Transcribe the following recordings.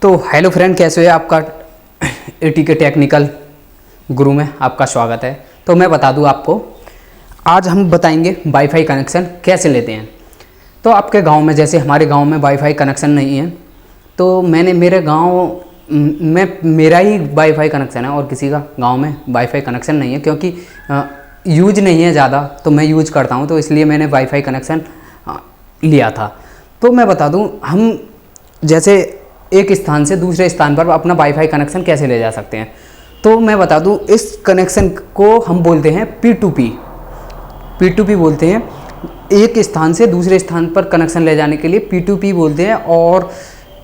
तो hello friend, कैसे है आपका एटी के टेक्निकल गुरु में आपका स्वागत है। तो मैं बता दूं आपको, आज हम बताएंगे वाईफाई कनेक्शन कैसे लेते हैं। तो आपके गांव में, जैसे हमारे गांव में वाईफाई कनेक्शन नहीं है, तो मैंने मेरे गांव में मेरा ही वाईफाई कनेक्शन है और किसी का गांव में वाईफाई कनेक्शन नहीं है, क्योंकि यूज नहीं है ज़्यादा, तो मैं यूज करता हूं, तो इसलिए मैंने वाईफाई कनेक्शन लिया था। तो मैं बता दूं, हम जैसे एक स्थान से दूसरे स्थान पर अपना वाईफाई कनेक्शन कैसे ले जा सकते हैं। तो मैं बता दूं, इस कनेक्शन को हम बोलते हैं P2P बोलते हैं। एक स्थान से दूसरे स्थान पर कनेक्शन ले जाने के लिए P2P बोलते हैं। और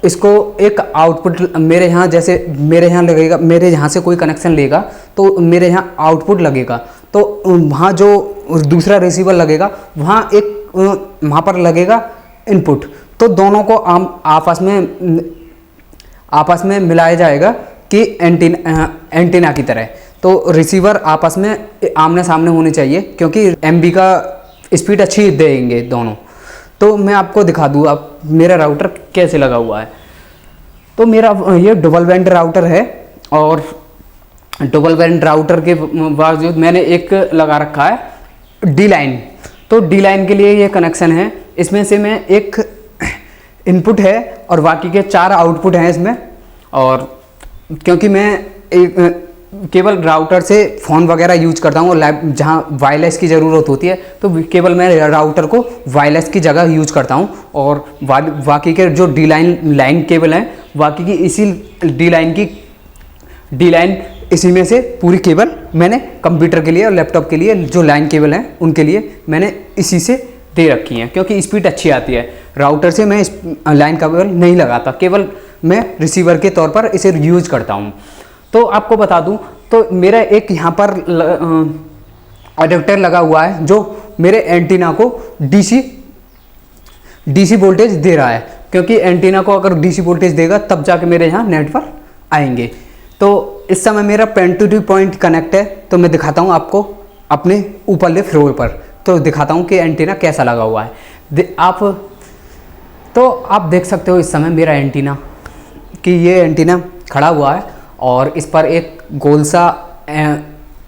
इसको एक आउटपुट मेरे यहाँ, जैसे मेरे यहाँ लगेगा, मेरे यहाँ से कोई कनेक्शन लेगा तो मेरे यहाँ आउटपुट लगेगा, तो वहाँ जो दूसरा रिसीवर लगेगा वहाँ पर लगेगा इनपुट। तो दोनों को आपस में मिलाया जाएगा कि एंटीना की तरह। तो रिसीवर आपस में आमने सामने होने चाहिए, क्योंकि एमबी का स्पीड अच्छी देंगे दोनों। तो मैं आपको दिखा दूँ अब मेरा राउटर कैसे लगा हुआ है। तो मेरा ये डबल बैंड राउटर है, और डबल बैंड राउटर के बावजूद मैंने एक लगा रखा है डी लाइन। तो डी लाइन के लिए ये कनेक्शन है। इसमें से मैं एक इनपुट है और बाकी के 4 आउटपुट हैं इसमें। और क्योंकि मैं केवल राउटर से फ़ोन वगैरह यूज करता हूँ, और जहाँ वायरलेस की ज़रूरत होती है तो केवल मैं राउटर को वायरलेस की जगह यूज करता हूँ। और बाकी के जो डी लाइन केबल हैं, बाकी की इसी डी लाइन इसी में से पूरी केबल मैंने कंप्यूटर के लिए और लैपटॉप के लिए जो लाइन केबल हैं उनके लिए मैंने इसी से दे रखी हैं, क्योंकि स्पीड अच्छी आती है। राउटर से मैं इस लाइन केबल नहीं लगाता, केवल मैं रिसीवर के तौर पर इसे यूज करता हूँ। तो आपको बता दूँ, तो मेरा एक यहाँ पर अडेप्टर लगा हुआ है जो मेरे एंटीना को डीसी वोल्टेज दे रहा है, क्योंकि एंटीना को अगर डीसी वोल्टेज देगा तब जाके मेरे यहाँ नेटवर्क आएंगे। तो इस समय मेरा पॉइंट टू पॉइंट कनेक्ट है। तो मैं दिखाता हूँ आपको अपने ऊपरले फ्लोर पर, तो दिखाता हूँ कि एंटीना कैसा लगा हुआ है। आप देख सकते हो इस समय मेरा एंटीना, कि ये एंटीना खड़ा हुआ है और इस पर एक गोल सा,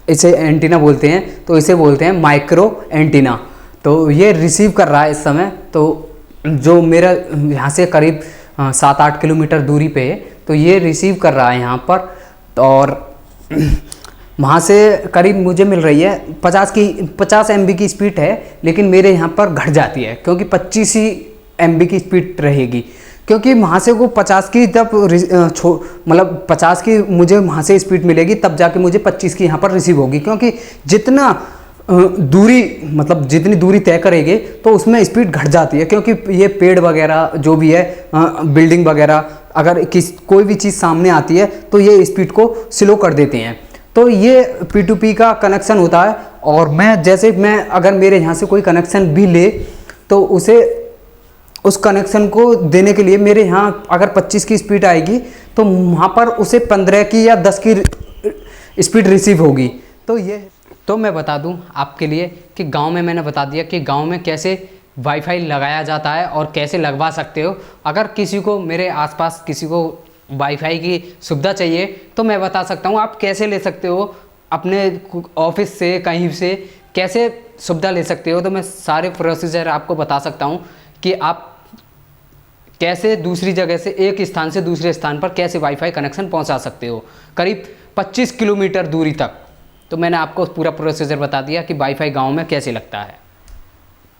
इसे एंटीना बोलते हैं, तो इसे बोलते हैं माइक्रो एंटीना। तो ये रिसीव कर रहा है इस समय। तो जो मेरा यहाँ से करीब 7-8 किलोमीटर दूरी पे है, तो ये रिसीव कर रहा है यहाँ पर। और वहाँ से करीब मुझे मिल रही है 50 MB की स्पीड है, लेकिन मेरे यहाँ पर घट जाती है, क्योंकि 25 ही MB की स्पीड रहेगी। क्योंकि वहाँ से वो 50 की जब मतलब 50 की मुझे वहाँ से स्पीड मिलेगी, तब जाके मुझे 25 की यहाँ पर रिसीव होगी। क्योंकि जितना जितनी दूरी तय करेंगे तो उसमें स्पीड घट जाती है, क्योंकि ये पेड़ वगैरह जो भी है, बिल्डिंग वगैरह, अगर कोई भी चीज़ सामने आती है तो ये स्पीड को स्लो कर देते हैं। तो ये P2P का कनेक्शन होता है। और मैं अगर मेरे यहाँ से कोई कनेक्शन भी ले, तो उस कनेक्शन को देने के लिए मेरे यहाँ अगर 25 की स्पीड आएगी, तो वहाँ पर उसे 15 की या 10 की स्पीड रिसीव होगी। तो मैं बता दूं आपके लिए कि गांव में मैंने बता दिया कि गांव में कैसे वाईफाई लगाया जाता है और कैसे लगवा सकते हो। अगर किसी को, मेरे आसपास किसी को वाईफाई की सुविधा चाहिए, तो मैं बता सकता हूं आप कैसे ले सकते हो, अपने ऑफिस से कहीं से कैसे सुविधा ले सकते हो। तो मैं सारे प्रोसीजर आपको बता सकता हूं कि आप कैसे दूसरी जगह से, एक स्थान से दूसरे स्थान पर कैसे वाईफाई कनेक्शन पहुंचा सकते हो, करीब 25 किलोमीटर दूरी तक। तो मैंने आपको पूरा प्रोसीजर बता दिया कि वाईफाई गांव में कैसे लगता है।